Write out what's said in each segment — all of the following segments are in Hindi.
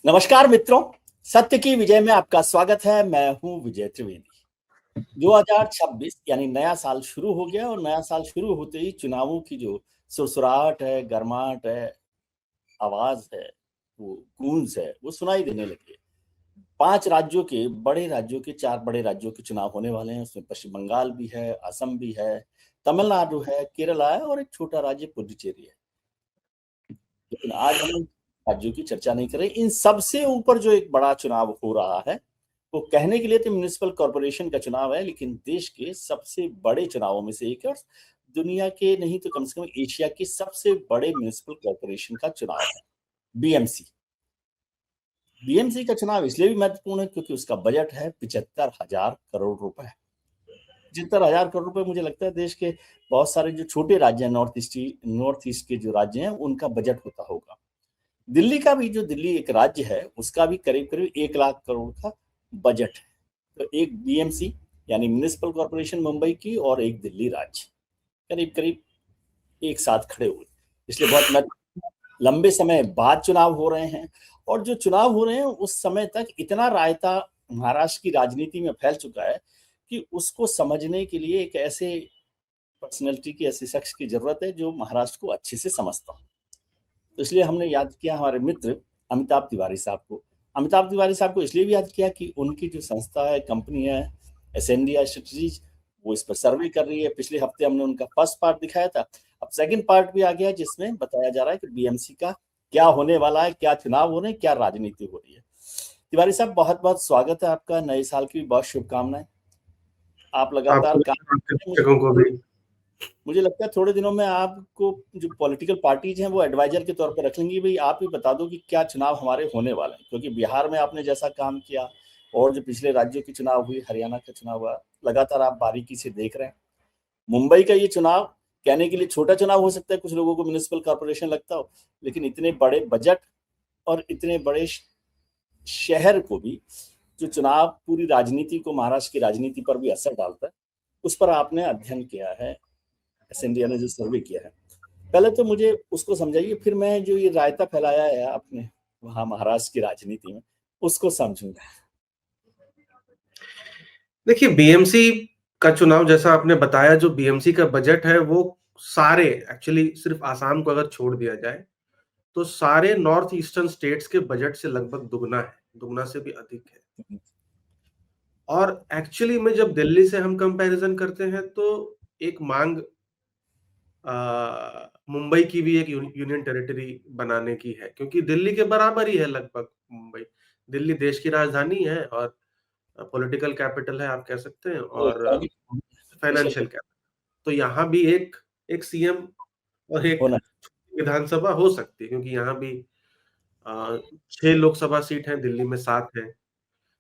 नमस्कार मित्रों, सत्य की विजय में आपका स्वागत है। मैं हूं विजय त्रिवेदी। 2026 यानी नया साल शुरू हो गया और नया साल शुरू होते ही चुनावों की जो सुरसुराहट है, गर्माहट है, आवाज है, वो गूंज है, वो सुनाई देने लगी है। 5 राज्यों के बड़े राज्यों के 4 बड़े राज्यों के चुनाव होने वाले हैं। उसमें पश्चिम बंगाल भी है, असम भी है, तमिलनाडु है, केरला है और एक छोटा राज्य पुडुचेरी है। लेकिन आज हम इन राज्यों की चर्चा नहीं कर रहे। इन सबसे ऊपर जो एक बड़ा चुनाव हो रहा है, वो कहने के लिए तो म्युनिसिपल कॉर्पोरेशन का चुनाव है, लेकिन देश के सबसे बड़े चुनावों में से एक है और दुनिया के नहीं तो कम से कम एशिया के सबसे बड़े म्युनिसिपल कॉर्पोरेशन का चुनाव है, बीएमसी। बीएमसी का चुनाव इसलिए भी महत्वपूर्ण है क्योंकि उसका बजट है 75,000 करोड़ रुपए। 75,000 करोड़ रुपए, मुझे लगता है देश के बहुत सारे जो छोटे राज्य हैं, नॉर्थ ईस्ट के जो राज्य हैं, उनका बजट होता होगा। दिल्ली का भी, जो दिल्ली एक राज्य है, उसका भी करीब करीब 1 लाख करोड़ का बजट है। तो एक बीएमसी यानी म्युनिसिपल कॉर्पोरेशन मुंबई की और एक दिल्ली राज्य करीब करीब एक साथ खड़े हुए, इसलिए बहुत लंबे समय बाद चुनाव हो रहे हैं। और जो चुनाव हो रहे हैं उस समय तक इतना रायता महाराष्ट्र की राजनीति में फैल चुका है कि उसको समझने के लिए एक ऐसे पर्सनैलिटी की, ऐसे शख्स की जरूरत है जो महाराष्ट्र को अच्छे से समझता हो। तो इसलिए हमने याद किया हमारे मित्र अमिताभ तिवारी साहब को। अमिताभ तिवारी साहब को इसलिए भी याद किया कि उनकी जो संस्था है, कंपनी है, एसेंडिया स्ट्रेटजीज, वो इस पर सर्वे कर रही है। पिछले हफ्ते हमने उनका फर्स्ट पार्ट दिखाया था, अब सेकंड पार्ट भी आ गया जिसमें बताया जा रहा है कि बीएमसी का क्या होने वाला है, क्या चुनाव हो रहे हैं, क्या राजनीति हो रही है। तिवारी साहब, बहुत बहुत स्वागत है आपका। नए साल की बहुत शुभकामनाएं। आप लगातार दर्शकों को भी मुझे लगता है थोड़े दिनों में आपको जो पॉलिटिकल पार्टीज हैं वो एडवाइजर के तौर पर रख लेंगी। भाई आप ही बता दो कि क्या चुनाव हमारे होने वाले हैं, क्योंकि बिहार में आपने जैसा काम किया और जो पिछले राज्यों की चुनाव हुई, हरियाणा का चुनाव हुआ, लगातार आप बारीकी से देख रहे हैं। मुंबई का ये चुनाव कहने के लिए छोटा चुनाव हो सकता है, कुछ लोगों को म्युनिसिपल कॉर्पोरेशन लगता हो, लेकिन इतने बड़े बजट और इतने बड़े शहर को भी जो चुनाव पूरी राजनीति को, महाराष्ट्र की राजनीति पर भी असर डालता है, उस पर आपने अध्ययन किया है, इंडिया ने जो सर्वे किया है। पहले तो मुझे उसको समझाइए, फिर मैं जो ये रायता फैलाया है आपने वहां महाराष्ट्र की राजनीति में, उसको समझूंगा। देखिए, बीएमसी का चुनाव जैसा आपने बताया, जो बीएमसी का बजट है वो सारे, एक्चुअली सिर्फ आसाम को अगर छोड़ दिया जाए तो सारे नॉर्थ ईस्टर्न स्टेट्स के बजट से लगभग दुगना है, दुगना से भी अधिक है। और एक्चुअली में जब दिल्ली से हम कंपैरिजन करते हैं तो एक मांग मुंबई की भी एक यूनियन टेरिटरी बनाने की है, क्योंकि दिल्ली के बराबर ही है लगभग मुंबई। दिल्ली देश की राजधानी है और पॉलिटिकल कैपिटल है, आप कह सकते हैं, और फाइनेंशियल कैपिटल। तो यहाँ भी एक एक सीएम और एक होना। विधानसभा हो सकती है, क्योंकि यहाँ भी 6 लोकसभा सीट हैं, दिल्ली में 7 है।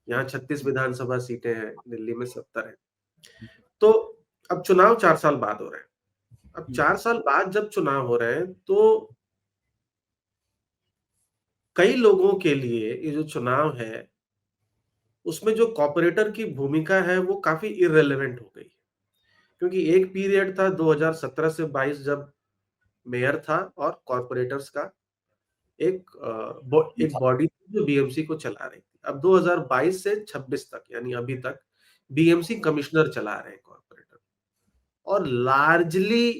यहाँ 36 विधानसभा सीटें हैं, दिल्ली में 70 है। तो अब चुनाव 4 साल बाद हो रहे हैं। अब 4 साल बाद जब चुनाव हो रहे हैं तो कई लोगों के लिए ये जो चुनाव है उसमें जो कॉर्पोरेटर की भूमिका है वो काफी इररिलेवेंट हो गई, क्योंकि एक पीरियड था 2017 से 22 जब मेयर था और कॉर्पोरेटर्स का एक बॉडी जो बीएमसी को चला रही थी। अब 2022 से 26 तक, यानी अभी तक बीएमसी कमिश्नर चला रहे हैं कॉर्पोरेटर, और लार्जली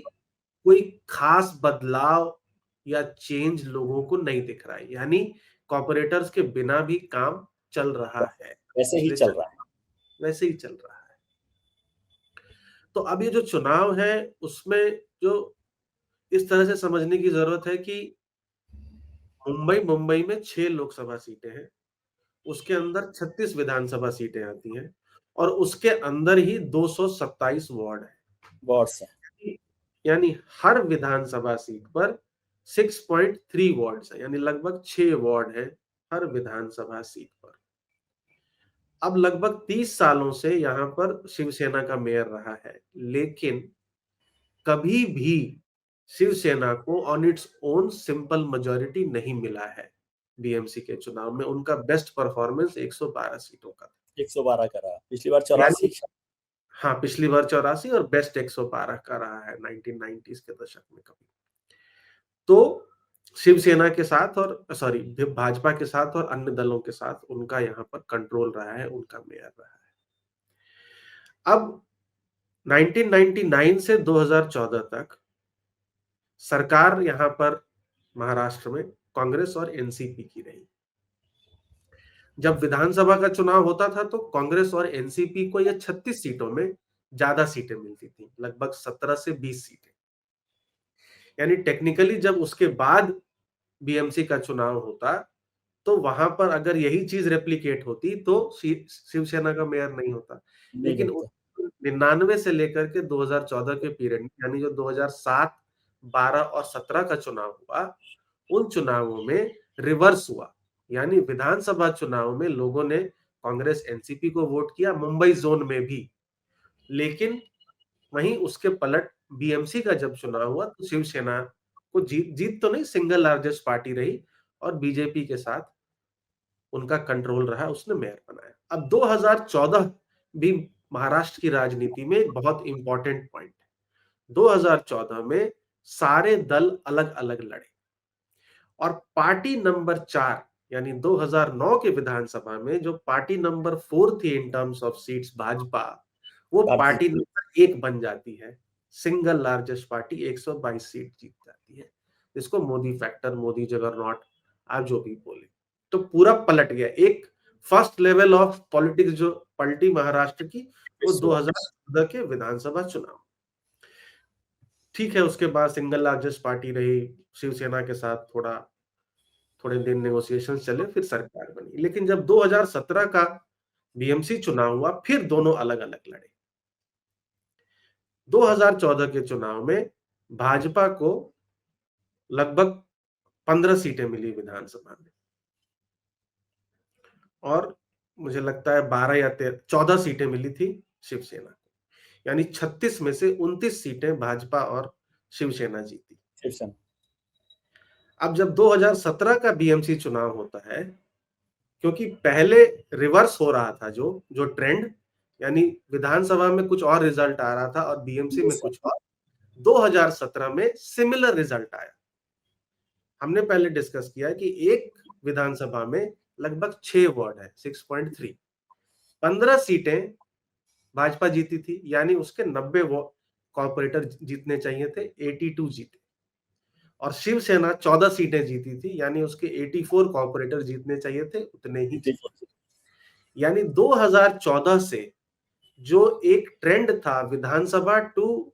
कोई खास बदलाव या चेंज लोगों को नहीं दिख रहा है, यानी कॉर्पोरेटर्स के बिना भी काम चल रहा है, वैसे ही पिछले चल रहा है। वैसे ही चल रहा है। तो अब ये जो चुनाव है उसमें जो इस तरह से समझने की जरूरत है कि मुंबई में 6 लोकसभा सीटें हैं, उसके अंदर 36 विधानसभा सीटें आती हैं और उसके अंदर ही 227 वार्ड है। बहुत से यानी हर विधानसभा सीट पर 6.3 वार्ड है, यानी लगभग 6 वार्ड है हर विधानसभा सीट पर। अब लगभग 30 सालों से यहाँ पर शिवसेना का मेयर रहा है, लेकिन कभी भी शिवसेना को on its own simple majority नहीं मिला है। बीएमसी के चुनाव में उनका बेस्ट परफॉर्मेंस 112 सीटों का, 112 का रहा, पिछली बार यानी 84। हाँ, पिछली बार 84 और बेस्ट 112 का रहा है 1990s के दशक में कभी। तो शिवसेना के साथ और सॉरी भाजपा के साथ और अन्य दलों के साथ उनका यहाँ पर कंट्रोल रहा है, उनका मेयर रहा है। अब 1999 से 2014 तक सरकार यहाँ पर महाराष्ट्र में कांग्रेस और एनसीपी की रही। जब विधानसभा का चुनाव होता था तो कांग्रेस और एनसीपी को ये 36 सीटों में ज्यादा सीटें मिलती थी, लगभग 17 से 20 सीटें। यानी टेक्निकली जब उसके बाद बीएमसी का चुनाव होता तो वहां पर अगर यही चीज रेप्लिकेट होती तो शिवसेना का मेयर नहीं होता। नहीं लेकिन बनता। 99 से लेकर के 2014 के पीरियड यानी जो 2007, 12 और 17 का चुनाव हुआ, उन चुनावों में रिवर्स हुआ। यानी विधानसभा चुनाव में लोगों ने कांग्रेस एनसीपी को वोट किया, मुंबई जोन में भी। लेकिन वहीं उसके पलट बीएमसी का जब चुनाव हुआ तो शिवसेना को जीत तो नहीं, सिंगल लार्जेस्ट पार्टी रही और बीजेपी के साथ उनका कंट्रोल रहा, उसने मेयर बनाया। अब 2014 भी महाराष्ट्र की राजनीति में एक बहुत इंपॉर्टेंट पॉइंट है। 2014 में सारे दल अलग अलग लड़े और पार्टी नंबर 4 यानी 2009 के विधानसभा में जो पार्टी नंबर 4 थी in terms of seats Bhajpa, वो काफी। पार्टी नंबर 1 बन जाती है। सिंगल लार्जेस्ट पार्टी 122 सीट जीत जाती है। इसको मोदी फैक्टर, मोदी जगरनॉट, आप जो भी बोले, तो पूरा पलट गया। एक फर्स्ट लेवल ऑफ पॉलिटिक्स जो पलटी महाराष्ट्र की, वो 2014 के विधानसभा चुनाव। ठीक है, उसके बाद सिंगल लार्जेस्ट पार्टी रही, शिवसेना के साथ थोड़े दिन नेगोशिएशन चले, फिर सरकार बनी। लेकिन जब 2017 का बीएमसी चुनाव हुआ, फिर दोनों अलग अलग लड़े। 2014 के चुनाव में भाजपा को लगभग 15 सीटें मिली विधानसभा में और मुझे लगता है 12 या 14 सीटें मिली थी शिवसेना को। यानी 36 में से 29 सीटें भाजपा और शिवसेना जीती। शिवसेना। अब जब 2017 का बीएमसी चुनाव होता है, क्योंकि पहले रिवर्स हो रहा था जो ट्रेंड, यानी विधानसभा में कुछ और रिजल्ट आ रहा था और बीएमसी में कुछ और, 2017 में सिमिलर रिजल्ट आया। हमने पहले डिस्कस किया कि एक विधानसभा में लगभग 6 वार्ड है, 6.3, 15 सीटें भाजपा जीती थी, यानी उसके 90 कॉर्पोरेटर जीतने चाहिए थे, 82 जीते। और शिवसेना 14 सीटें जीती थी, यानी उसके 84 कॉर्पोरेटर जीतने चाहिए थे, उतने ही जीते। यानी 2014 से जो एक ट्रेंड था विधानसभा टू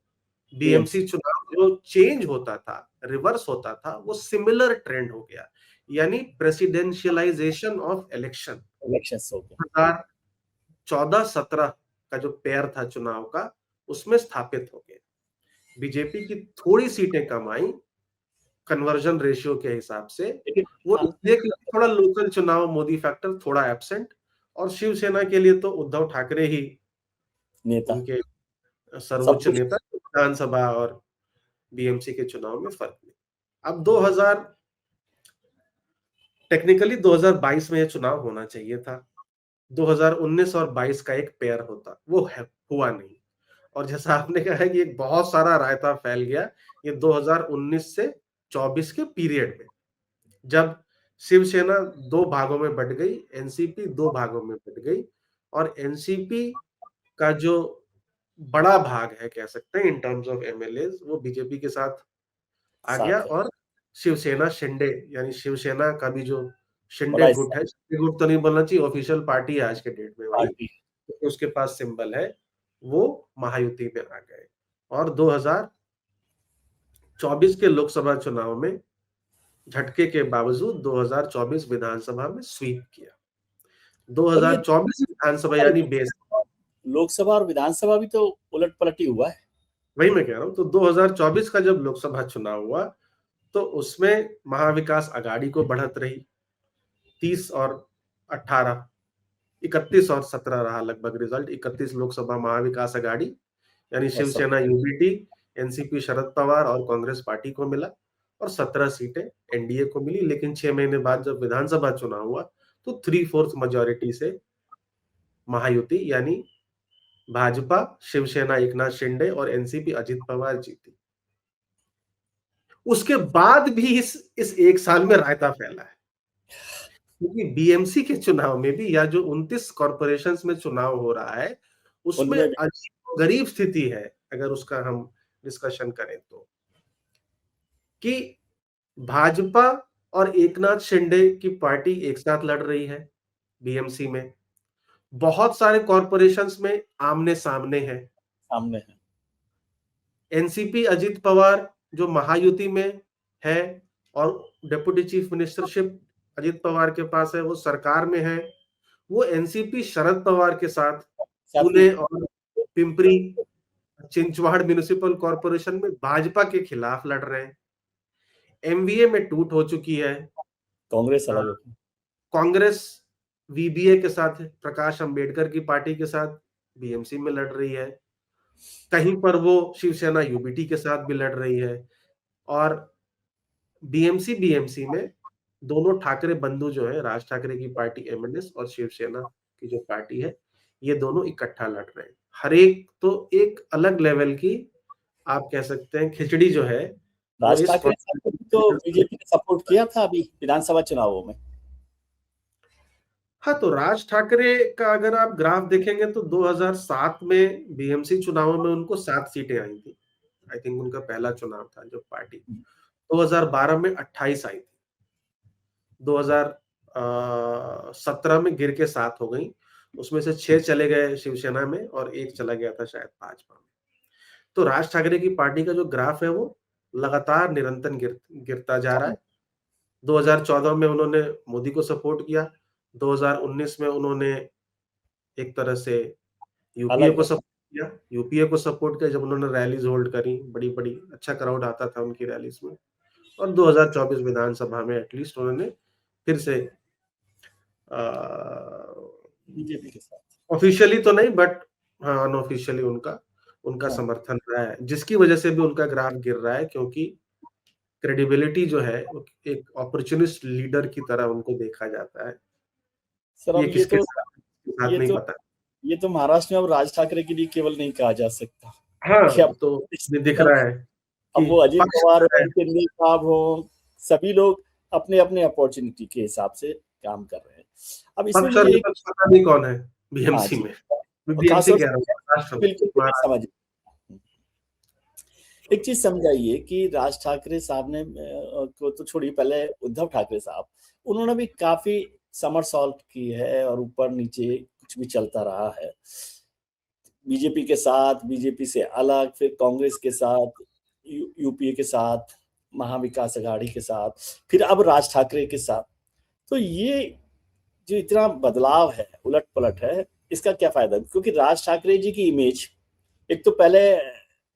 बीएमसी चुनाव, जो चेंज होता था, रिवर्स होता था, वो सिमिलर ट्रेंड हो गया। यानी प्रेसिडेंशियलाइजेशन ऑफ इलेक्शन 2014-17 का जो पेयर था चुनाव का, उसमें स्थापित हो गया। बीजेपी की थोड़ी सीटें कम आई कन्वर्जन रेशियो के हिसाब से, वो इसलिए कि थोड़ा लोकल चुनाव, मोदी फैक्टर थोड़ा एब्सेंट, और शिवसेना के लिए तो उद्धव ठाकरे ही नेता, उनके सर्वोच्च नेता, विधानसभा और बीएमसी के चुनाव में फर्क नहीं। अब 2022 में यह चुनाव होना चाहिए था। 2019 और 22 का एक पेयर होता, वो हुआ नहीं। और जैसा आपने कहा है कि एक बहुत सारा रायता फैल गया ये 2019 से 24 के पीरियड में, जब शिवसेना 2 भागों में बट गई, एनसीपी 2 भागों में बट गई, और एनसीपी का जो बड़ा भाग है कह सकते हैं इन टर्म्स ऑफ एमएलएज, वो बीजेपी के साथ आ गया। और शिवसेना शिंदे, यानी शिवसेना का भी जो शिंदे गुट है, शिंदे गुट तो नहीं बोलना चाहिए, ऑफिशियल पार्टी है आज के डेट में वही, तो उसके पास सिंबल है, वो महायुति में आ गए और 2024 के लोकसभा चुनाव में झटके के बावजूद 2024 विधानसभा में स्वीप किया। 2024 विधानसभा यानी बेस, लोकसभा और विधानसभा भी तो उलट पलट ही हुआ है। वही मैं कह रहा हूं। तो 2024 का जब लोकसभा चुनाव हुआ तो उसमें महाविकास आघाड़ी को बढ़त रही, 30 और 18, 31 और 17 रहा लगभग रिजल्ट। 31 लोकसभा महाविकास आघाड़ी यानी शिवसेना यूबीटी, एनसीपी शरद पवार और कांग्रेस पार्टी को मिला, और 17 सीटें एनडीए को मिली। लेकिन 6 महीने बाद जब विधानसभा चुनाव हुआ तो 3/4 मेजोरिटी से महायुति यानी भाजपा, शिवसेना एकनाथ शिंदे और एनसीपी अजित पवार जीती। उसके बाद भी इस एक साल में रायता फैला है, क्योंकि बीएमसी के चुनाव में भी, या जो 29 कॉर्पोरेशंस में चुनाव हो रहा है, उसमें उनमें भी अजीब गरीब स्थिति है, अगर उसका हम डिस्कशन करें तो, कि भाजपा और एकनाथ शिंदे की पार्टी एक साथ लड़ रही है बीएमसी में, बहुत सारे कॉर्पोरेशंस में आमने सामने है। सामने है। एनसीपी अजित पवार जो महायुति में है, और deputy chief ministership Ajit Pawar के पास है, वो सरकार में है, वो एनसीपी शरद पवार के साथ साथ पुणे और पिंपरी चिंचवाड़ म्युनिसिपल कॉर्पोरेशन में भाजपा के खिलाफ लड़ रहे हैं। एमवीए में टूट हो चुकी है। कांग्रेस अ, अलग होती है। कांग्रेस वीबीए के साथ, प्रकाश अंबेडकर की पार्टी के साथ बीएमसी में लड़ रही है। कहीं पर वो शिवसेना यूबीटी के साथ भी लड़ रही है। और बीएमसी में दोनों ठाकरे बंधु जो है, राज ठाकरे की पार्टी एमएनएस और शिवसेना की जो पार्टी है, ये दोनों इकट्ठा लड़ रहे हैं। हर एक तो एक अलग लेवल की, आप कह सकते हैं, खिचड़ी जो है वो राज इस ठाकरे साहब तो बीजेपी ने सपोर्ट किया था अभी विधानसभा चुनावों में। हाँ, तो राज ठाकरे का अगर आप ग्राफ देखेंगे तो 2007 में बीएमसी चुनावों में उनको 7 सीटें आई थी। आई थिंक उनका पहला चुनाव था जब पार्टी। 2012 में 28 आई थी। 2017 में गिर के 7 हो गई, उसमें से 6 चले गए शिवसेना में और 1 चला गया था शायद भाजपा में। तो राज ठाकरे की पार्टी का जो ग्राफ है वो लगातार निरंतर गिरता जा रहा है। 2014 में उन्होंने मोदी को सपोर्ट किया, 2019 में उन्होंने एक तरह से यूपीए अलग को है। सपोर्ट किया। यूपीए को सपोर्ट किया जब उन्होंने रैलीज होल्ड करी, बड़ी-बड़ी अच्छा क्राउड आता था उनकी रैलीज में। और 2024 विधानसभा में एटलीस्ट उन्होंने फिर से बीजेपी के साथ। ऑफिशियली तो नहीं, बट हाँ, अनऑफिशियली उनका हाँ। समर्थन रहा है, जिसकी वजह से भी उनका ग्राफ गिर रहा है, क्योंकि क्रेडिबिलिटी जो है वो एक अपॉर्चुनिस्ट लीडर की तरह उनको देखा जाता है। सर ये अब किसके साथ ये नहीं तो पता। ये तो महाराष्ट्र में अब राज ठाकरे के लिए केवल नहीं कहा जा सकता कि हाँ, अब तो ये दिख रहा है अब कि वो अजित पक्ष पवार है। हो, शिंदे साहब हो, सभी लोग अपने अपने अपॉर्चुनिटी के हिसाब से काम कर रहे हैं। अब इसमें पक्ष और मुझे एक, विपक्ष पता नहीं कौन है हाँ बीएमसी जी, में। और बीएमसी खासतौर कह रहा हूँ, से महाराष्ट्र में। बिल्कुल बिल्कुल समझ। एक चीज समझाइए कि राज ठाकरे साहब ने को तो छोड़िए, पहले उद्धव ठाकरे साहब, उन्होंने भी काफी समरसॉल्ट की है और ऊपर नीचे कुछ भी चलता रहा है, बीजेपी के साथ, बीजेपी से अलग, फिर कांग्रेस के साथ, यूपीए के साथ, महाविकास अघाड़ी के साथ, फिर अब राज ठाकरे के साथ। तो ये जो इतना बदलाव है, उलट पलट है, इसका क्या फायदा? क्योंकि राज ठाकरे जी की इमेज, एक तो पहले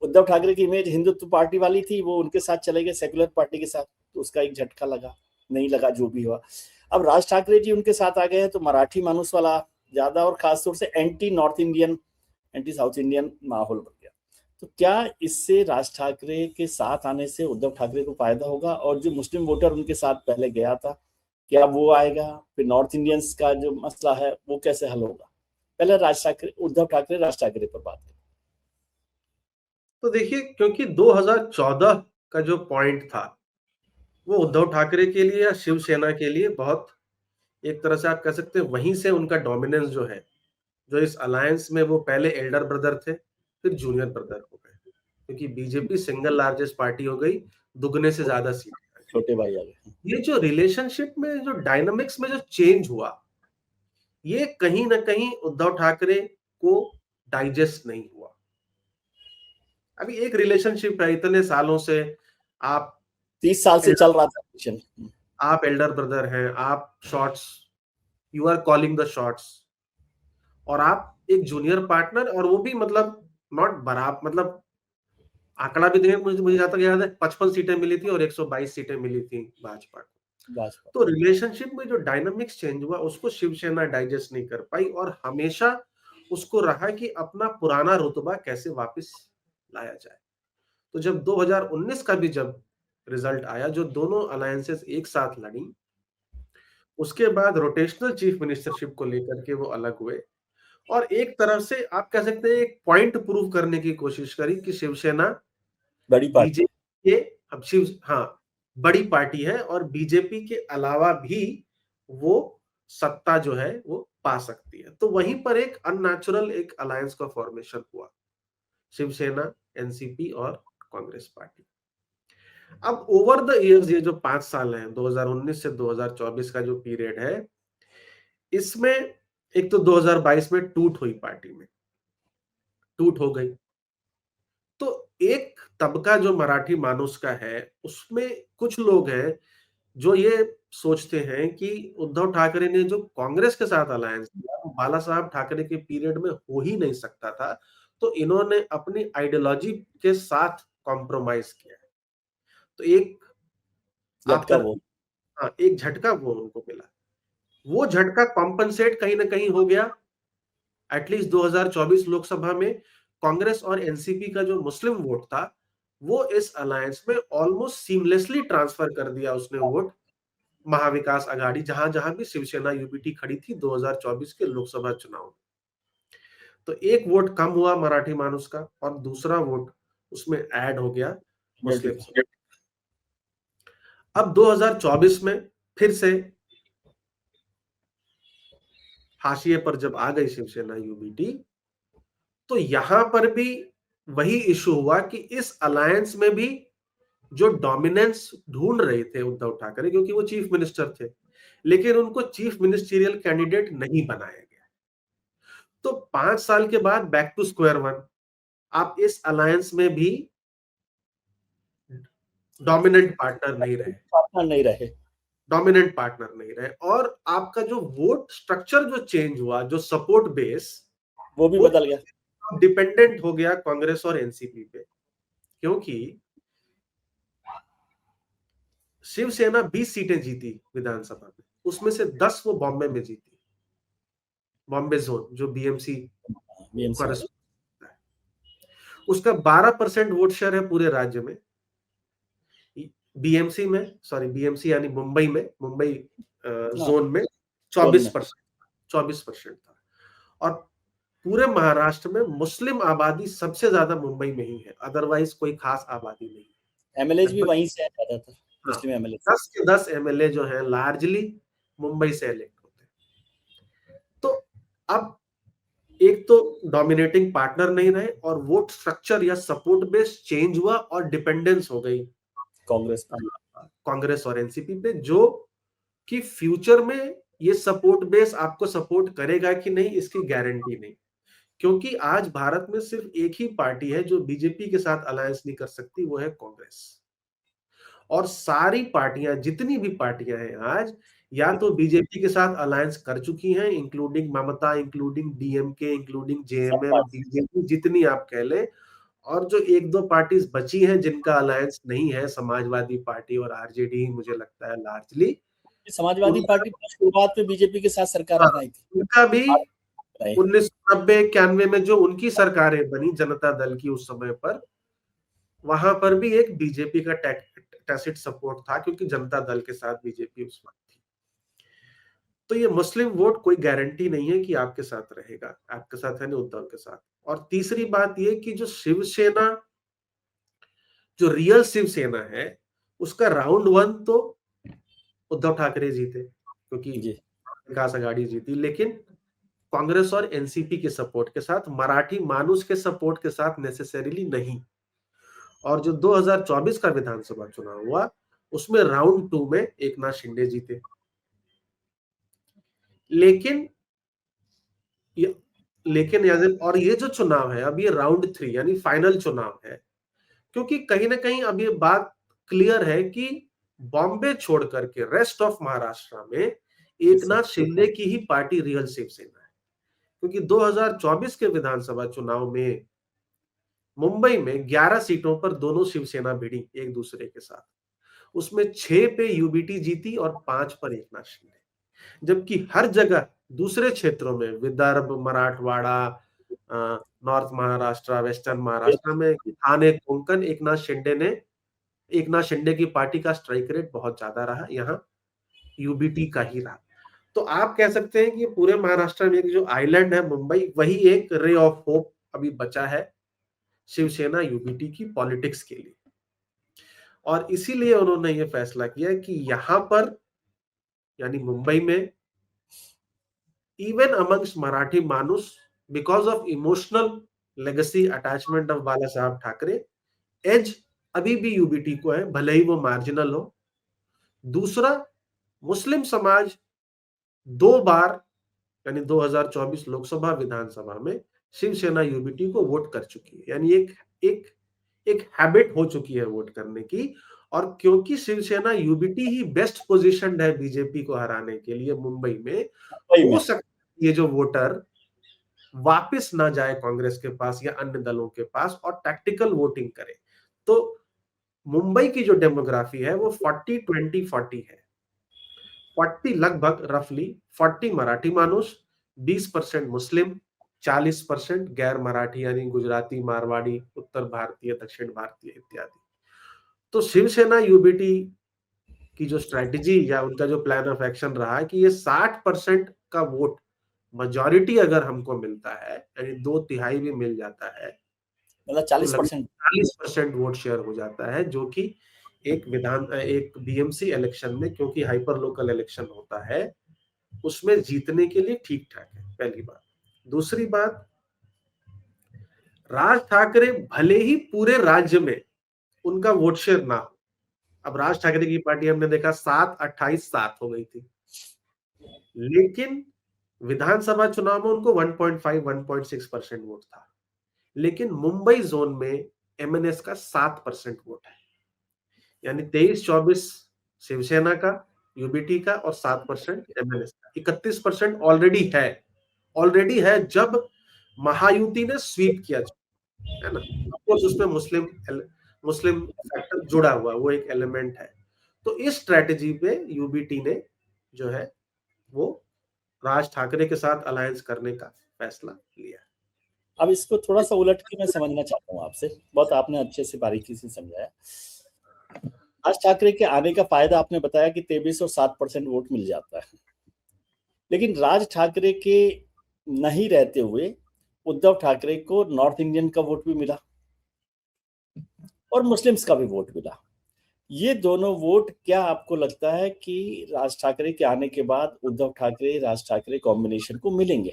उद्धव ठाकरे की इमेज हिंदुत्व पार्टी वाली थी, वो उनके साथ चले गए सेकुलर पार्टी के साथ, तो उसका एक झटका लगा, नहीं लगा, जो भी हुआ। अब राज ठाकरे जी उनके साथ आ गए हैं, तो मराठी मानुस वाला ज्यादा और खासतौर से anti north Indian, anti south Indian माहौल बन गया। तो क्या इससे राज ठाकरे के साथ आने से उद्धव ठाकरे को फायदा होगा? और जो मुस्लिम वोटर उनके साथ पहले गया था, क्या वो आएगा? फिर नॉर्थ इंडियंस का जो मसला है वो कैसे हल होगा? पहले राज ठाकरे, उद्धव ठाकरे, राज ठाकरे पर बात करें। तो देखिए, क्योंकि 2014 का जो पॉइंट था वो उद्धव ठाकरे के लिए या शिवसेना के लिए बहुत, एक तरह से आप कह सकते हैं, वहीं से उनका डोमिनेंस जो है, जो इस अलायंस में वो पहले एल्डर ब्रदर थे, फिर जूनियर ब्रदर हो गए, क्योंकि बीजेपी सिंगल लार्जेस्ट पार्टी हो गई, दुगने से ज्यादा सीटें आ गई। छोटे भाई आ गए। ये जो रिलेशनशिप में, जो डायनामिक्स में जो चेंज हुआ, ये कहीं ना कहीं उद्धव ठाकरे को डाइजेस्ट नहीं हुआ। अभी एक रिलेशनशिप है इतने सालों से, आप 30 साल से चल रहा था मिशन। आप एल्डर ब्रदर हैं, आप shots, you are calling the shots, और आप एक जूनियर पार्टनर, और वो भी मतलब नॉट बराबर, मतलब आंकड़ा भी देखें, मुझे जहां तक याद है 55 सीटें मिली थी और 122 सीटें मिली थी भाजपा को। भाजपा। तो रिलेशनशिप में जो डायनामिक्स चेंज हुआ, उसको शिवसेना डाइजेस्ट नहीं कर पाई, और हमेशा उसको रहा कि अपना पुराना रुतबा कैसे वापस लाया जाए। तो जब 2019 का भी जब रिजल्ट आया, जो दोनों अलायंसेस एक साथ लड़ी, उसके बाद रोटेशनल चीफ मिनिस्टरशिप को लेकर के वो अलग हुए, और एक तरफ से आप कह सकते हैं एक पॉइंट प्रूव करने की कोशिश करी कि शिवसेना बड़ी पार्टी। बीजेपी के अब हाँ, बड़ी पार्टी है और बीजेपी के अलावा भी वो सत्ता जो है वो पा सकती है। तो वहीं पर एक अननेचुरल एक अलायंस का फॉर्मेशन हुआ, शिवसेना, एनसीपी और कांग्रेस पार्टी। अब ओवर द इयर्स ये जो 5 साल हैं, 2019 से 2024 का जो पीरियड है, इसमें एक तो 2022 में टूट हुई, पार्टी में टूट हो गई। तो एक तबका जो मराठी मानुस का है, उसमें कुछ लोग हैं जो ये सोचते हैं कि उद्धव ठाकरे ने जो कांग्रेस के साथ अलायंस किया, वो बाला साहब ठाकरे के पीरियड में हो ही नहीं सकता था। तो इन्होंने अपनी आइडियोलॉजी के साथ कॉम्प्रोमाइज किया। तो एक झटका आफ्टर वो। हाँ, एक झटका वो उनको मिला। वो झटका कॉम्पनसेट कहीं ना कहीं हो गया। एटलीस्ट 2024 लोकसभा में कांग्रेस और एनसीपी का जो मुस्लिम वोट था, वो इस अलायंस में ऑलमोस्ट सीमलेसली ट्रांसफर कर दिया उसने वोट महाविकास आघाड़ी, जहां जहां भी शिवसेना यूबीटी खड़ी थी 2024 के लोकसभा चुनाव में। तो एक वोट कम हुआ मराठी मानुस का और दूसरा वोट उसमें ऐड हो गया मुस्लिम। अब 2024 में फिर से हाशिए पर जब आ गई शिवसेना यूबीटी, तो यहां पर भी वही इशू हुआ कि इस अलायंस में भी जो डोमिनेंस ढूंढ रहे थे उद्धव ठाकरे, क्योंकि वो चीफ मिनिस्टर थे, लेकिन उनको चीफ मिनिस्टीरियल कैंडिडेट नहीं बनाया गया। तो 5 साल के बाद बैक टू स्क्वायर वन, आप इस अलायंस में भी डोमिनेंट पार्टनर नहीं रहे, डोमिनेंट पार्टनर नहीं रहे। और आपका जो वोट स्ट्रक्चर जो चेंज हुआ, जो सपोर्ट बेस, वो भी वो बदल गया। डिपेंडेंट हो गया कांग्रेस और एनसीपी पे। क्योंकि शिवसेना 20 सीटें जीती विधानसभा में, उसमें से 10 वो बॉम्बे में जीती, बॉम्बे जोन जो बीएमसी बीएमसी है। उसका 12% वोट शेयर है पूरे राज्य में। बीएमसी में, सॉरी बीएमसी यानी मुंबई में, मुंबई जोन में 24% था। और पूरे महाराष्ट्र में मुस्लिम आबादी सबसे ज्यादा मुंबई में ही है, अदरवाइज कोई खास आबादी नहीं है। एमएलए भी वहीं से ज्यादातर मुस्लिम एमएलए। 10 के 10 एमएलए जो है लार्जली मुंबई से इलेक्ट होते हैं। तो अब एक तो डोमिनेटिंग पार्टनर नहीं रहे और वोट स्ट्रक्चर या सपोर्ट बेस चेंज हुआ और डिपेंडेंस हो गई कांग्रेस और एनसीपी पे, जो कि फ्यूचर में ये सपोर्ट बेस आपको सपोर्ट करेगा कि नहीं इसकी गारंटी नहीं। क्योंकि आज भारत में सिर्फ एक ही पार्टी है जो बीजेपी के साथ अलायंस नहीं कर सकती, वो है कांग्रेस। और सारी पार्टियां, जितनी भी पार्टियां हैं आज, या तो बीजेपी के साथ अलायंस कर चुकी हैं, including Mamata, including DMK, including JMM, BJP, जितनी आप कह ले। और जो एक दो पार्टीज बची हैं जिनका अलायंस नहीं है, समाजवादी पार्टी और आरजेडी, मुझे लगता है लार्जली समाजवादी पार्टी शुरुआत में बीजेपी के साथ सरकार बनाई थी। उनका भी 1990-91 में जो उनकी सरकारें बनी जनता दल की, उस समय पर वहां पर भी एक बीजेपी का टैसिट सपोर्ट था, क्योंकि जनता दल के साथ बीजेपी उस वक्त थी। तो ये मुस्लिम वोट कोई गारंटी नहीं है कि आपके साथ रहेगा, आपके साथ है ना उद्धव के साथ। और तीसरी बात ये कि जो शिवसेना, जो रियल शिवसेना है, उसका राउंड 1 तो उद्धव ठाकरे जीते, क्योंकि विकास आघाड़ी जीती, लेकिन कांग्रेस और एनसीपी के सपोर्ट के साथ, मराठी मानुस के सपोर्ट के साथ नेसेसरीली नहीं। और जो 2024 का विधानसभा चुनाव हुआ, उसमें राउंड 2 में एकनाथ शिंदे जीते। लेकिन और ये जो चुनाव है अब, ये राउंड 3 यानी फाइनल चुनाव है, क्योंकि कहीं ना कहीं अब ये बात क्लियर है कि बॉम्बे छोड़ करके रेस्ट ऑफ महाराष्ट्र में एकनाथ शिंदे की ही पार्टी रियल शिवसेना है। क्योंकि 2024 के विधानसभा चुनाव में मुंबई में 11 सीटों पर दोनों शिवसेना भिड़ी एक दूसरे के साथ, उसमें 6 पे यूबीटी जीती और 5 पर एकनाथ शिंदे। जबकि हर जगह दूसरे क्षेत्रों में, विदर्भ, मराठवाड़ा, नॉर्थ महाराष्ट्र, वेस्टर्न महाराष्ट्र में, ठाणे, कोंकण, एकनाथ शिंदे की पार्टी का स्ट्राइक रेट बहुत ज्यादा रहा, यहाँ यूबीटी का ही रहा। तो आप कह सकते हैं कि पूरे महाराष्ट्र में जो आइलैंड है मुंबई, वही एक रे ऑफ होप अभी बचा है शिवसेना यूबीटी की पॉलिटिक्स के लिए। और इसीलिए उन्होंने ये फैसला किया कि यहां पर यानी मुंबई में even amongst Marathi Manus, because of emotional legacy attachment of बाला साहब ठाकरे, एज अभी भी यूबीटी को है, भले ही वो मार्जिनल हो। दूसरा, मुस्लिम समाज 2 बार यानी 2024 लोकसभा विधानसभा में शिवसेना यूबीटी को वोट कर चुकी है, यानी एक एक हैबिट हो चुकी है वोट करने की। और क्योंकि शिवसेना यूबीटी ही बेस्ट पोजीशनड है बीजेपी को हराने के लिए मुंबई में, मुंबई हो में सकता है ये जो वोटर वापस ना जाए कांग्रेस के पास या अन्य दलों के पास और टैक्टिकल वोटिंग करे। तो मुंबई की जो डेमोग्राफी है वो 40-20-40 है। 40 लगभग रफली 40 मराठी मानुस, 20% मुस्लिम, 40% गैर मराठी यानी गुजराती, मारवाड़ी, उत्तर भारतीय, दक्षिण भारतीय इत्यादि। तो शिवसेना यूबीटी की जो स्ट्रेटेजी या उनका जो प्लान ऑफ एक्शन रहा है कि ये 60% का वोट मेजॉरिटी अगर हमको मिलता है, यानी 2/3 भी मिल जाता है, मतलब तो 40%। 40% वोट शेयर हो जाता है, जो कि एक बीएमसी इलेक्शन में, क्योंकि हाइपर लोकल इलेक्शन होता है, उसमें जीतने के लिए ठीक ठाक है। पहली बात। दूसरी बात, राज ठाकरे भले ही पूरे राज्य में उनका वोट शेयर ना हो, अब राज ठाकरे की पार्टी हमने देखा 7-28-7 हो गई थी, लेकिन विधानसभा चुनाव में उनको 1.5-1.6% वोट था। लेकिन मुंबई जोन में एमएनएस का 7% वोट है, यानी 23-24 शिवसेना का, यूबीटी का और 7% एमएनएस का। 31% ऑलरेडी है जब महायुति ने स्वीप किया, है ना। ऑफकोर्स उसमें मुस्लिम फैक्टर जुड़ा हुआ, वो एक एलिमेंट है। तो इस स्ट्रेटेजी पे यूबीटी ने जो है वो राज ठाकरे के साथ अलायंस करने का फैसला लिया। अब इसको थोड़ा सा उलट के मैं समझना चाहता हूँ आपसे, बहुत आपने अच्छे से बारीकी से समझाया। राज ठाकरे के आने का फायदा आपने बताया कि 23 और 7% वोट मिल जाता है, लेकिन राज ठाकरे के नहीं रहते हुए उद्धव ठाकरे को नॉर्थ इंडियन का वोट भी मिला और मुस्लिम्स का भी वोट मिला। ये दोनों वोट क्या आपको लगता है कि राज ठाकरे के आने के बाद उद्धव ठाकरे राज ठाकरे कॉम्बिनेशन को मिलेंगे,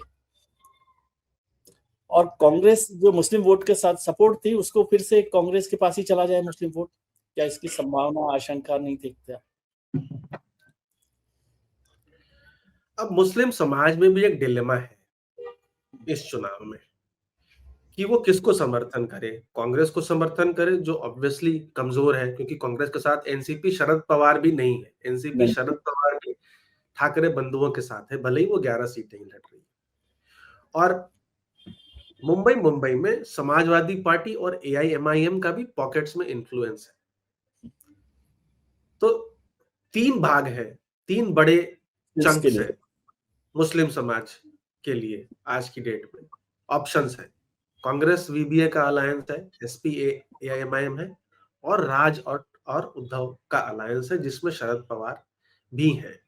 और कांग्रेस जो मुस्लिम वोट के साथ सपोर्ट थी उसको फिर से कांग्रेस के पास ही चला जाए मुस्लिम वोट? क्या इसकी संभावना, आशंका नहीं देखते आप? अब मुस्लिम समाज में भी एक डिलेमा है इस चुनाव में कि वो किसको समर्थन करे। कांग्रेस को समर्थन करे, जो ऑब्वियसली कमजोर है, क्योंकि कांग्रेस के साथ एनसीपी शरद पवार भी नहीं है। एनसीपी नहीं, शरद पवार भी ठाकरे बंधुओं के साथ है, भले ही वो 11 सीटें ही लड़ रही है। और मुंबई में समाजवादी पार्टी और एआईएमआईएम का भी पॉकेट्स में इन्फ्लुएंस है। तो 3 भाग है, 3 बड़े इसके चंक्स लिए है मुस्लिम समाज के लिए आज की डेट में। ऑप्शंस है, कांग्रेस वीबीए का अलायंस है, एसपी एआईएमआईएम है, और राज और उद्धव का अलायंस है जिसमें शरद पवार भी है।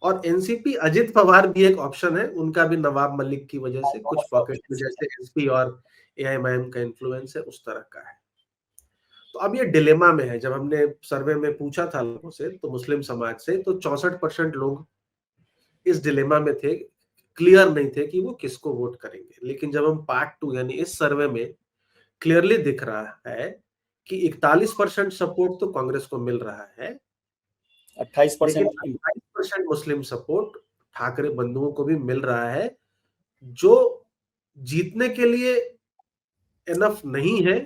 और एनसीपी अजित पवार भी एक ऑप्शन है, उनका भी नवाब मलिक की वजह से कुछ पॉकेट में, जैसे एसपी और एआईएमआईएम का इन्फ्लुएंस है, उस तरह का है। तो अब ये डिलेमा में है। जब हमने सर्वे में पूछा था लोगों से, तो मुस्लिम समाज से, तो 64% लोग इस डिलेमा में थे, क्लियर नहीं थे कि वो किसको वोट करेंगे। लेकिन जब हम पार्ट 2 यानी इस सर्वे में क्लियरली दिख रहा है कि 41% सपोर्ट तो कांग्रेस को मिल रहा है, 28% लेकिन 28% मुस्लिम सपोर्ट ठाकरे बंधुओं को भी मिल रहा है, जो जीतने के लिए इनफ नहीं है,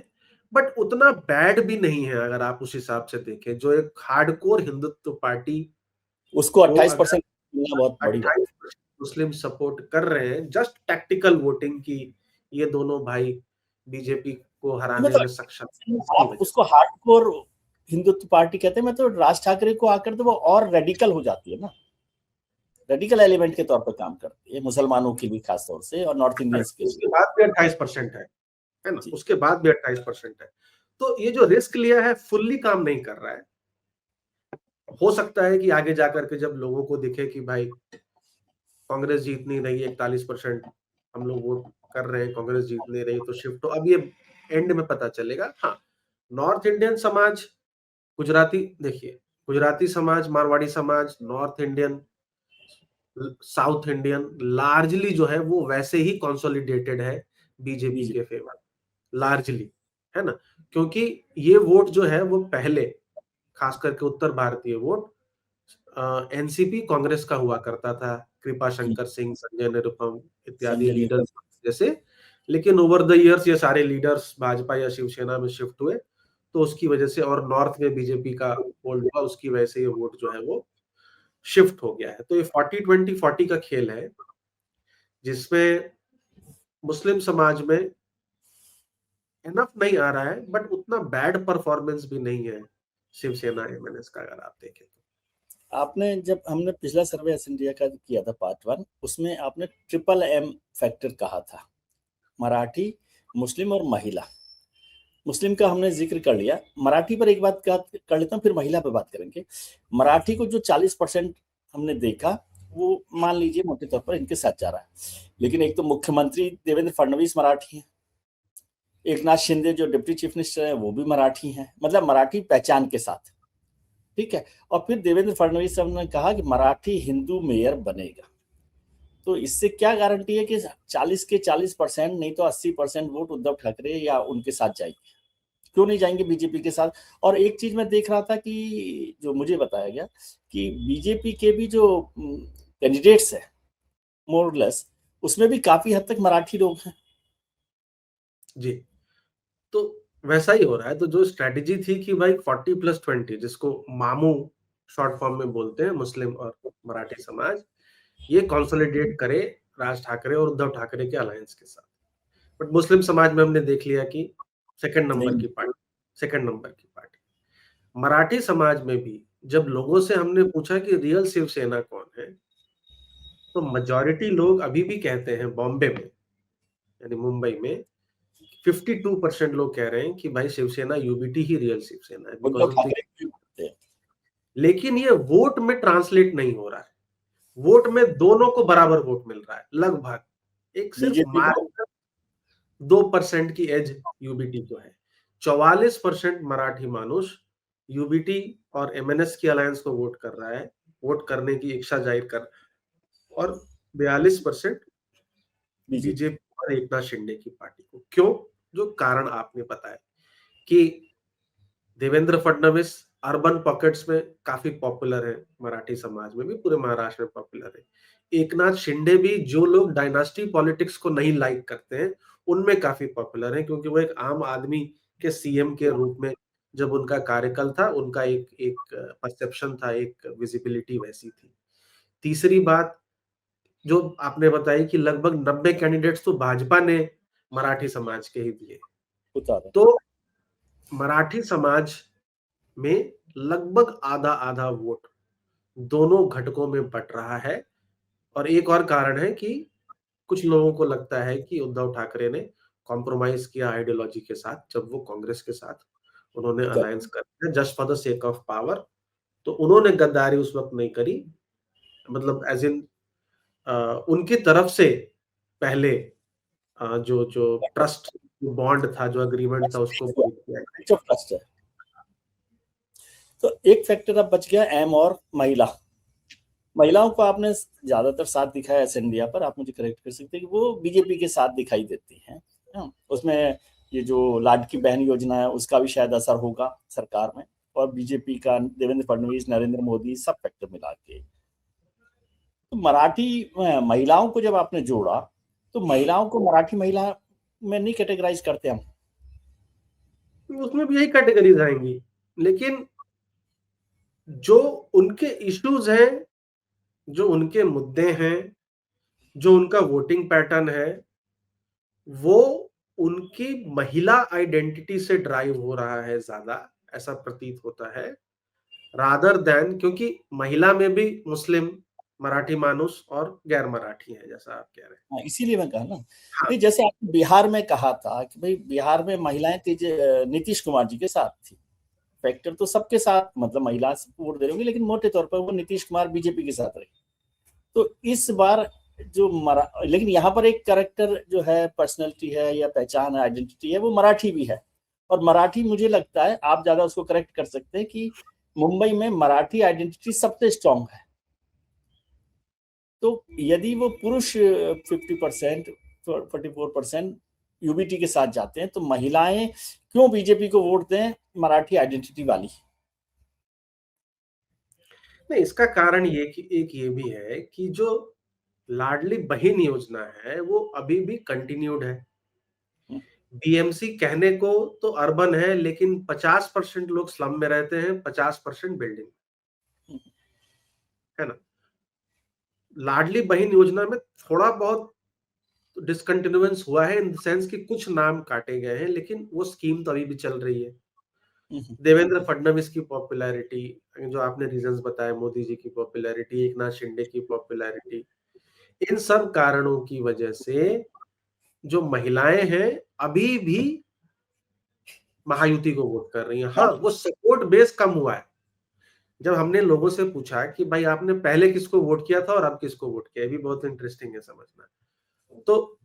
बट उतना बैड भी नहीं है अगर आप उस हिसाब से देखें। जो एक हार्डकोर हिंदुत्व पार्टी उसको को अगर 28% मिलना बहुत बड़ी बात 28% मुस्लिम सपोर्ट कर रहे हैं, जस्ट टैक्टिकल वोटिंग की, ये दोनों भाई बीजेपी को है। मैं हराने तो में सक्षम इसकी आप वजह उसको हार्डकोर हिंदुत्व पार्टी कहते हैं, मैं तो राज ठाकरे को आकर तो वो और रेडिकल हो जाती है ना, रेडिकल एलिमेंट के तौर पर काम करती है मुसलमानों की भी खास तौर से और नॉर्थ से। इंडियंस के लिए। उसके बाद भी 28% है ना, जी। उसके बाद भी 28% है। तो ये जो रिस्क लिया है फुल्ली काम नहीं कर रहा है। हो सकता है कि आगे जाकर के जब लोगों को दिखे कि भाई कांग्रेस जीत नहीं रही, 41% हम लोग वोट कर रहे हैं, कांग्रेस जीत नहीं रही, तो शिफ्ट हो। अब ये एंड में पता चलेगा। हाँ, नॉर्थ इंडियन समाज गुजराती, देखिए गुजराती समाज, मारवाड़ी समाज, north Indian, south Indian largely जो है वो वैसे ही कंसोलिडेटेड है बीजेपी बीजेपी। के फेवर, लार्जली, है ना। क्योंकि ये वोट जो है वो पहले, खास करके उत्तर भारतीय वोट, एनसीपी कांग्रेस का हुआ करता था, कृपा शंकर सिंह, संजय निरुपम इत्यादि संजय लीडर्स निरुपम। जैसे। लेकिन ओवर द इयर्स ये सारे लीडर्स भाजपा या शिवसेना में शिफ्ट हुए, तो उसकी वजह से, और नॉर्थ में बीजेपी का होल्ड हुआ, उसकी वजह से ये वोट जो है वो शिफ्ट हो गया है। तो ये 40-20-40 का खेल है, जिसमें मुस्लिम समाज में इनफ नहीं आ रहा है, बट उतना बैड परफॉर्मेंस भी नहीं है शिवसेना एमएनएस का, अगर आप देखें तो। आपने जब हमने पिछला सर्वे एस इंडिया का किया था पार्ट 1, उसमें आपने ट्रिपल एम फैक्टर कहा था, मराठी, मुस्लिम और महिला। मुस्लिम का हमने जिक्र कर लिया, मराठी पर एक बात कर लेता हूँ, फिर महिला पर बात करेंगे। मराठी को जो 40% हमने देखा, वो मान लीजिए मोटे तौर पर इनके साथ जा रहा है। लेकिन एक तो मुख्यमंत्री देवेंद्र फडणवीस मराठी हैं, एक नाथ शिंदे जो डिप्टी चीफ मिनिस्टर है वो भी मराठी हैं, मतलब मराठी पहचान के साथ, ठीक है। और फिर देवेंद्र फडणवीस साहब ने कहा कि मराठी हिंदू मेयर बनेगा। तो इससे क्या गारंटी है कि 40 के 40% नहीं तो 80% वोट उद्धव ठाकरे या उनके साथ जाएंगे? क्यों नहीं जाएंगे बीजेपी के साथ? और एक चीज मैं देख रहा था कि जो मुझे बताया गया कि बीजेपी के भी जो कैंडिडेट्स है मोरलेस, उसमें भी काफी हद तक मराठी लोग हैं। जी, तो वैसा ही हो रहा है। तो जो स्ट्रेटेजी थी कि भाई 40+20, जिसको मामू शॉर्ट फॉर्म में बोलते हैं, मुस्लिम और मराठी समाज, ये कंसोलिडेट करे राज ठाकरे और उद्धव ठाकरे के अलायंस के साथ। बट मुस्लिम समाज में हमने देख लिया कि सेकंड नंबर नहीं, की पार्टी, सेकंड नंबर की पार्टी। मराठी समाज में भी जब लोगों से हमने पूछा कि रियल शिवसेना कौन है, तो मेजॉरिटी लोग अभी भी कहते हैं, बॉम्बे में यानी मुंबई में 52% लोग कह रहे हैं कि भाई शिवसेना यूबीटी ही रियल शिवसेना है, Uddhav because of the. Thackeray भी बोलते हैं। लेकिन ये वोट में ट्रांसलेट नहीं हो रहा है। वोट में दोनों को बराबर वोट मिल रहा है लगभग, एक सिर्फ बीजेपी को मार्जिनल 2% की एज यूबीटी को है। 44% मराठी मानुष यूबीटी और एमएनएस की अलायंस को वोट कर रहा है, वोट करने की इच्छा जाहिर कर, और 42% बीजेपी। बीजेपी और एकनाथ शिंदे की पार्टी को। क्यों? जो कारण आपने बताया कि देवेंद्र फडणवीस अर्बन पॉकेट्स में काफी पॉपुलर है, मराठी समाज में भी, पूरे महाराष्ट्र में पॉपुलर है। एकनाथ शिंदे भी, जो लोग डायनास्टी पॉलिटिक्स को नहीं लाइक करते हैं, उनमें काफी पॉपुलर है, क्योंकि वो एक आम आदमी के सीएम के रूप में जब उनका कार्यकाल था, उनका एक एक परसेप्शन था, एक विजिबिलिटी वैसी थी। तीसरी बात जो आपने बताई कि लगभग 90 कैंडिडेट्स तो भाजपा ने मराठी समाज के ही दिए। उतारा। तो मराठी समाज में लगभग आधा आधा वोट दोनों घटकों में बट रहा है। और एक और कारण है कि कुछ लोगों को लगता है कि उद्धव ठाकरे ने कॉम्प्रोमाइज किया आइडियोलॉजी के साथ, जब वो कांग्रेस के साथ उन्होंने अलायंस कर दिया just for the sake of power. तो उन्होंने गद्दारी उस वक्त नहीं करी, मतलब एज इन उनकी तरफ से पहले जो जो ट्रस्ट बॉन्ड था, जो एग्रीमेंट था, उसको ब्रेक किया गया। ट्रस्ट है। तो एक फैक्टर अब बच गया, एम और महिला। महिलाओं को आपने ज्यादातर साथ दिखाया एस इंडिया पर, आप मुझे करेक्ट कर सकते हैं कि वो बीजेपी के साथ दिखाई देती हैं। उसमें ये जो लाडकी बहन योजना है उसका भी शायद असर होगा सरकार में, और बीजेपी का देवेंद्र फडणवीस, नरेंद्र मोदी, सब फैक्टर मिला के। तो मराठी महिलाओं को जब आपने जोड़ा, तो महिलाओं को मराठी महिला में नहीं कैटेगराइज करते हम? उसमें भी यही कैटेगरीज आएंगी, लेकिन जो उनके इश्यूज हैं, जो उनके मुद्दे हैं, जो उनका वोटिंग पैटर्न है, वो उनकी महिला आइडेंटिटी से ड्राइव हो रहा है ज्यादा, ऐसा प्रतीत होता है, रादर देन, क्योंकि महिला में भी मुस्लिम, मराठी मानुस और गैर मराठी है, जैसा आप कह रहे हैं। हाँ, इसीलिए मैं कहा ना। हाँ, नहीं, जैसे आपने बिहार में कहा था कि भाई बिहार में महिलाएं नीतीश कुमार जी के साथ थी, फैक्टर तो सबके साथ, मतलब महिला वोट दे रही होंगी, लेकिन मोटे तौर पर वो नीतीश कुमार बीजेपी के साथ रही। तो इस बार जो लेकिन यहाँ पर एक कैरेक्टर जो है, पर्सनैलिटी है या पहचान है, आइडेंटिटी है, वो मराठी भी है। और मराठी, मुझे लगता है आप ज्यादा उसको करेक्ट कर सकते हैं कि मुंबई में मराठी आइडेंटिटी सबसे स्ट्रांग है। तो यदि वो पुरुष 50%, 44% यूबीटी के साथ जाते हैं, तो महिलाएं क्यों बीजेपी को वोट दें मराठी आइडेंटिटी वाली? नहीं, इसका कारण ये कि एक ये भी है कि जो लाडली बहन योजना है वो अभी भी कंटिन्यूड है। बीएमसी कहने को तो अर्बन है, लेकिन 50% लोग स्लम में रहते हैं, 50% बिल्डिंग, है ना। लाडली बहन योजना में थोड़ा बहुत डिसकंटिन्यूएंस हुआ है, इन द सेंस कि कुछ नाम काटे गए हैं, लेकिन वो स्कीम तो अभी भी चल रही है। देवेंद्र फडणवीस की पॉपुलैरिटी, जो आपने रीजंस बताए, मोदी जी की पॉपुलैरिटी, एकनाथ शिंदे की पॉपुलैरिटी, इन सब कारणों की वजह से जो महिलाएं हैं अभी भी महायुति को वोट कर रही हैं। हाँ, वो सपोर्ट बेस कम हुआ है। जब हमने लोगों से पूछा कि भाई आपने पहले किसको वोट किया था और अब किसको वोट किया, ये भी बहुत इंटरेस्टिंग है समझना। तो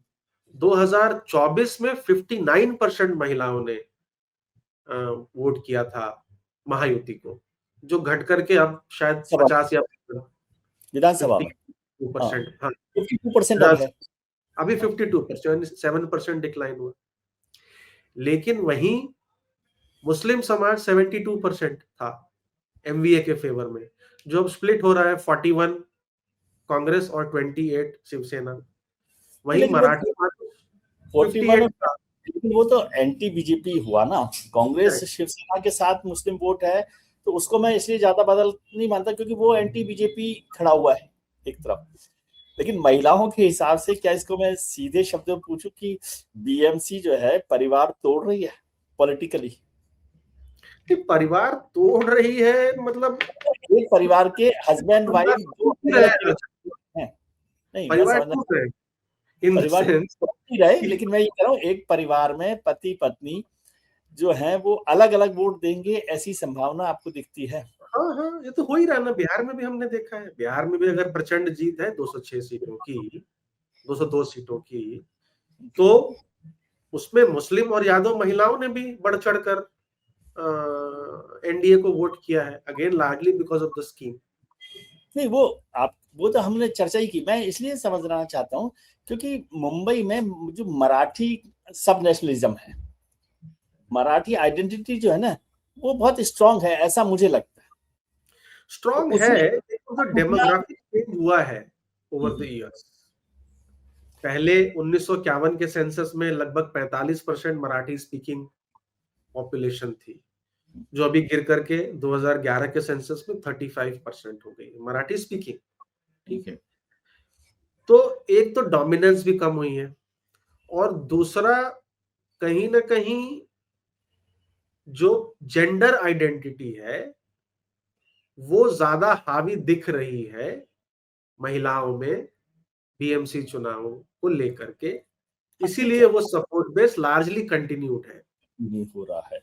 2024 में 59% महिलाओं ने वोट किया था महायुति को, जो घट करके अब शायद 50 या विधानसभा में 52%। हाँ, 52% अब है। अभी 52%, 7% डिक्लाइन हुआ। लेकिन वहीं मुस्लिम समाज 72% था एमवीए के फेवर में, जो अब स्प्लिट हो रहा है, 41 कांग्रेस और 28 शिवसेना। वहीं लेकिन मराठी 41, 58 था। लेकिन वो तो एंटी बीजेपी हुआ ना। कांग्रेस शिवसेना के साथ मुस्लिम वोट है, तो उसको मैं इसलिए ज्यादा बदल नहीं मानता क्योंकि वो एंटी बीजेपी खड़ा हुआ है एक तरफ। लेकिन महिलाओं के हिसाब से क्या इसको मैं सीधे शब्दों में पूछूं कि बीएमसी जो है परिवार तोड़ रही है पॉलिटिकली? कि परिवार तोड़ रही है, मतलब एक परिवार के हस्बैंड वाइफ दो अलग अलग कैरेक्टर हैं। नहीं, मैं परिवार समझना, टूट रहे हैं इन द परिवार सेंस तो नहीं रहे, कि लेकिन मैं ये कह रहा हूँ एक परिवार में पति पत्नी जो है वो अलग अलग वोट देंगे, ऐसी संभावना आपको दिखती है? हाँ हाँ, ये तो हो ही रहा है ना। बिहार में भी हमने देखा है, बिहार में भी अगर प्रचंड जीत है 206 सीटों की, 202 सीटों की, तो उसमें मुस्लिम और यादव महिलाओं ने भी बढ़ चढ़कर एनडीए को वोट किया है, again largely because of the scheme. नहीं, वो तो हमने चर्चा ही की। मैं इसलिए समझना चाहता हूँ क्योंकि मुंबई में जो मराठी सब नेशनलिज्म है, मराठी आइडेंटिटी जो है ना, वो बहुत स्ट्रांग है, ऐसा मुझे लगता है। तो स्ट्रांग है, उसमें लेकिन तो डेमोग्राफिक चेंज हुआ है ओवर द ईयर्स। पहले 1951 के सेंसस में लगभग 45% मराठी स्पीकिंग पॉपुलेशन थी, जो अभी गिर करके 2011 के सेंसस में 35% हो गई मराठी स्पीकिंग। ठीक है, तो एक तो डोमिनेंस भी कम हुई है, और दूसरा कहीं ना कहीं जो जेंडर आइडेंटिटी है वो ज्यादा हावी दिख रही है महिलाओं में बीएमसी चुनाव को लेकर के, ठीक इसीलिए है, वो सपोर्ट बेस लार्जली कंटिन्यूड है। नहीं हो रहा है।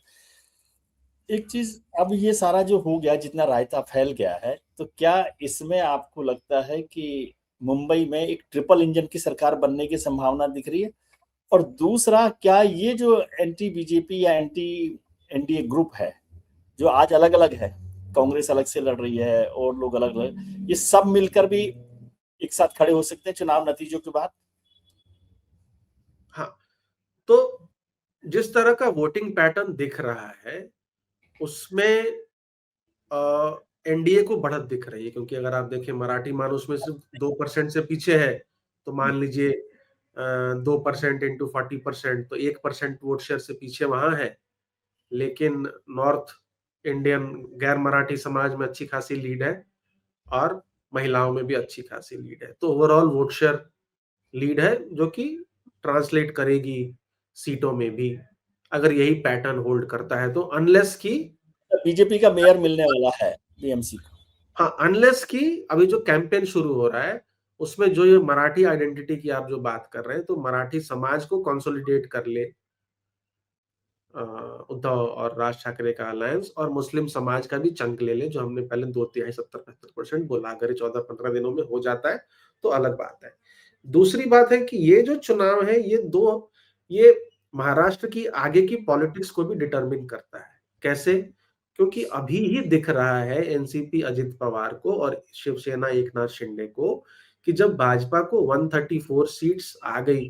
एक चीज, अब ये सारा जो हो गया, जितना रायता फैल गया है, तो क्या इसमें आपको लगता है कि मुंबई में एक ट्रिपल इंजन की सरकार बनने की संभावना दिख रही है? और दूसरा, क्या ये जो एंटी बीजेपी या एंटी एनडीए ग्रुप है, जो आज अलग अलग है, कांग्रेस अलग से लड़ रही है और लोग अलग अलग, ये सब मिलकर भी एक साथ खड़े हो सकते हैं चुनाव नतीजों के बाद? हाँ, तो जिस तरह का वोटिंग पैटर्न दिख रहा है उसमें एनडीए को बढ़त दिख रही है, क्योंकि अगर आप देखें मराठी मान उसमें सिर्फ 2% से पीछे है, तो मान लीजिए 2% इंटू 40%, तो 1% वोट शेयर से पीछे वहां है। लेकिन नॉर्थ इंडियन गैर मराठी समाज में अच्छी खासी लीड है, और महिलाओं में भी अच्छी खासी लीड है। तो ओवरऑल वोट शेयर लीड है, जो कि ट्रांसलेट करेगी सीटों में भी, अगर यही पैटर्न होल्ड करता है तो। अनलेस की बीजेपी का मेयर मिलने वाला है बीएमसी को? हाँ, अनलेस की अभी जो कैंपेन शुरू हो रहा है उसमें जो ये मराठी आइडेंटिटी की आप जो बात कर रहे हैं, तो मराठी समाज को कंसोलिडेट कर ले उद्धव और राज ठाकरे का अलायंस, और मुस्लिम समाज का भी चंक ले ले, जो हमने पहले 2/3 70-75% बोला, अगर 14-15 दिनों में हो जाता है तो अलग बात है। दूसरी बात है कि ये जो चुनाव है, ये महाराष्ट्र की आगे की पॉलिटिक्स को भी डिटरमिन करता है। कैसे? क्योंकि अभी ही दिख रहा है एनसीपी अजित पवार को और शिवसेना एकनाथ शिंदे को कि जब भाजपा को 134 सीट्स आ गई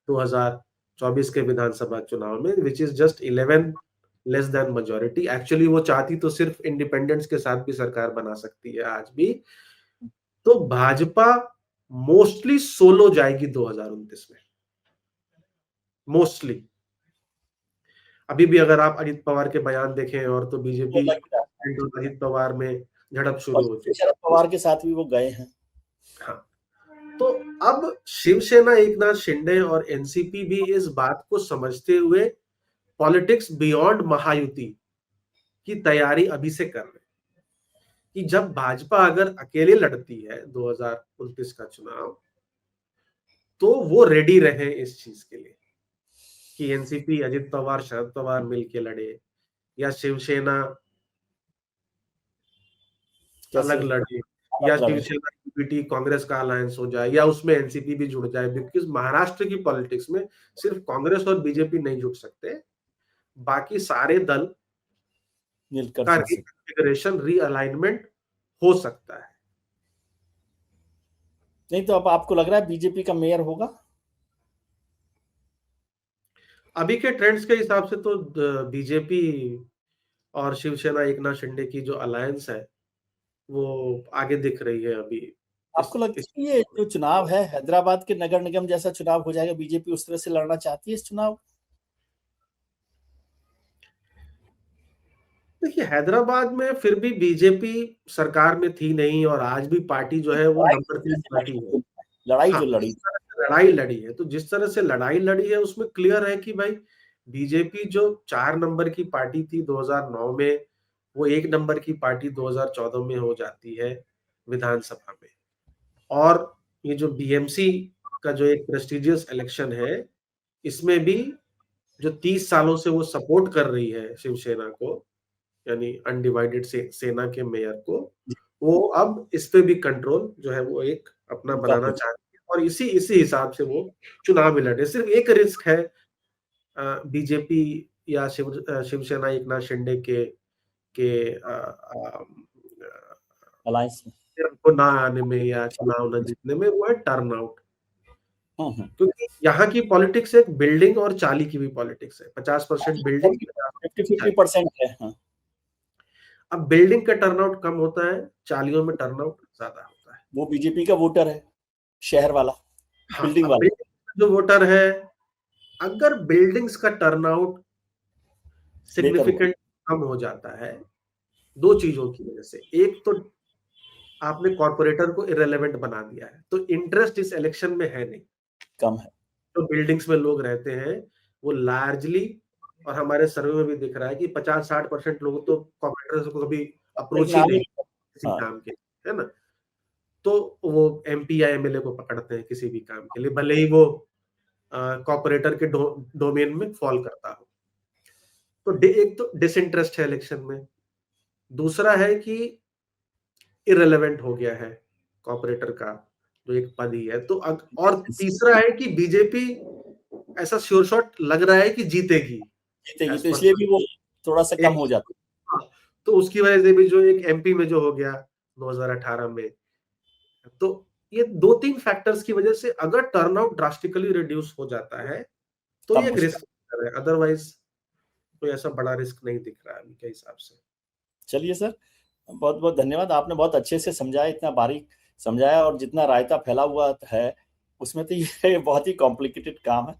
2024 के विधानसभा चुनाव में, which is just 11 less than majority. Actually वो चाहती तो सिर्फ इंडिपेंडेंस के साथ भी सरकार बना सकती है आज भी। तो भाजपा मोस्टली सोलो जाएगी 2029 में, मोस्टली। अभी भी अगर आप अजित पवार के बयान देखें और तो तो बीजेपी लग रहा है। और अजित पवार में झड़प और शुरू हो चुकी शरद पवार के साथ भी वो गए हैं। है। हाँ, तो अब शिवसेना एकनाथ शिंदे और एनसीपी भी इस बात को समझते हुए पॉलिटिक्स बियॉन्ड महायुति की तैयारी अभी से कर रहे हैं कि जब भाजपा अगर अकेले लड़ती है 2029 का चुनाव, तो वो रेडी रहे इस चीज के लिए कि एनसीपी अजित पवार शरद पवार मिलके लड़े या शिवसेना अलग लड़े या अलग लड़े। शिवसेना यूपीटी कांग्रेस का अलायंस हो जाए या उसमें एनसीपी भी जुड़ जाए। बिकॉज महाराष्ट्र की पॉलिटिक्स में सिर्फ कांग्रेस और बीजेपी नहीं जुड़ सकते, बाकी सारे दल मिलकर का चल सकते। रिकन्फिगरेशन रीअलाइनमेंट हो सकता है। नहीं तो अब आपको लग रहा है बीजेपी का मेयर होगा? अभी के ट्रेंड्स के हिसाब से तो बीजेपी और शिवसेना एकनाथ शिंदे की जो अलायंस है वो आगे दिख रही है अभी। आपको लगता है कि ये जो चुनाव है हैदराबाद के नगर निगम जैसा चुनाव हो जाएगा? बीजेपी उस तरह से लड़ना चाहती है इस चुनाव? देखिए, हैदराबाद में फिर भी बीजेपी सरकार में थी नहीं और आज भी पार्टी जो है वो नंबर 3 पार्टी है। लड़ाई हाँ, जो लड़ी। जिस तरह से लड़ाई लड़ी है, तो जिस तरह से लड़ाई लड़ी है उसमें क्लियर है कि भाई बीजेपी जो 4 नंबर की पार्टी थी 2009 में, वो 1 नंबर की पार्टी 2014 में हो जाती है विधानसभा में। और ये जो बीएमसी का जो एक प्रेस्टिजियस इलेक्शन है, इसमें भी जो 30 सालों से वो सपोर्ट कर रही है शिवसेना को, यानी अनडिवाइडेड सेना के मेयर को, वो अब इस पे भी कंट्रोल जो है वो एक अपना बनाना चाहती है और इसी इसी हिसाब से वो चुनाव में लड़े। सिर्फ एक रिस्क है बीजेपी या शिवसेना एकनाथ शिंदे के अलायंस में को ना आने में या चुनाव न जीतने में, वो है टर्न आउट। हम्म। क्योंकि यहाँ की पॉलिटिक्स एक बिल्डिंग और चाली की भी पॉलिटिक्स है। 50% बिल्डिंग, 50-50% है। हाँ। अब बिल्डिंग का टर्नआउट कम होता है, चालियों में टर्नआउट ज्यादा होता है। वो बीजेपी का वोटर है, शहर वाला, हाँ, बिल्डिंग अब वाला। बिल्डिंग जो वोटर है, अगर बिल्डिंग्स का टर्नआउट लेकर वो सिग्निफिकेंट कम हो जाता है, दो चीजों की वजह से। एक तो आपने कॉर्पोरेटर को इरेलेवेंट बना दिया है, तो इंटरेस्ट इस इलेक्शन में है नहीं। कम है। तो बिल्डिंग्स में लोग रहते हैं वो लार्जली, और हमारे सर्वे में भी दिख रहा है कि 50-60% लोग तो कॉर्पोरेटर्स को कभी अप्रोच ही नाम ही। नहीं किसी हाँ। काम के, है ना। तो वो एमपी या एमएलए को पकड़ते हैं किसी भी काम के लिए, भले ही वो कॉर्पोरेटर के डोमेन में फॉल करता हो। तो एक तो डिसइंटरेस्ट है इलेक्शन में, दूसरा है कि इरेलेवेंट हो गया है कॉर्पोरेटर का जो एक पद ही है। तो और तीसरा है कि बीजेपी ऐसा श्योर शॉट लग रहा है कि जीतेगी जीतेगी, एज तो पर इसलिए भी वो थोड़ा सा कम एक। हो जाता हाँ, तो उसकी वजह से भी जो एक एमपी में जो हो गया 2018 में, तो ये 2-3 फैक्टर्स की वजह से अगर टर्नआउट ड्रास्टिकली रिड्यूस हो जाता है तो है। ये तब एक मुश्किल। रिस्क है। अदरवाइज कोई ऐसा बड़ा रिस्क नहीं दिख रहा है अभी के हिसाब से। चलिए सर, बहुत बहुत धन्यवाद। आपने बहुत अच्छे से समझाया, इतना बारीक समझाया, और जितना रायता फैला हुआ है उसमें तो ये बहुत ही कॉम्प्लिकेटेड काम है।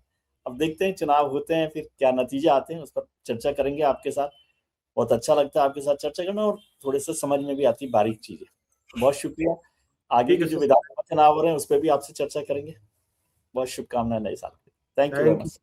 अब देखते हैं चुनाव होते हैं फिर क्या नतीजे आते हैं, उस पर चर्चा करेंगे आपके साथ। बहुत अच्छा लगता है आपके साथ चर्चा करना, और थोड़े से समझ में भी आती बारीक चीजें। बहुत शुक्रिया। आगे ठीक की है जो सर, विधानसभा चुनाव हो रहे हैं उस पर भी आपसे चर्चा करेंगे। बहुत शुभकामनाएं नए साल की। Thank you very thank you. Much.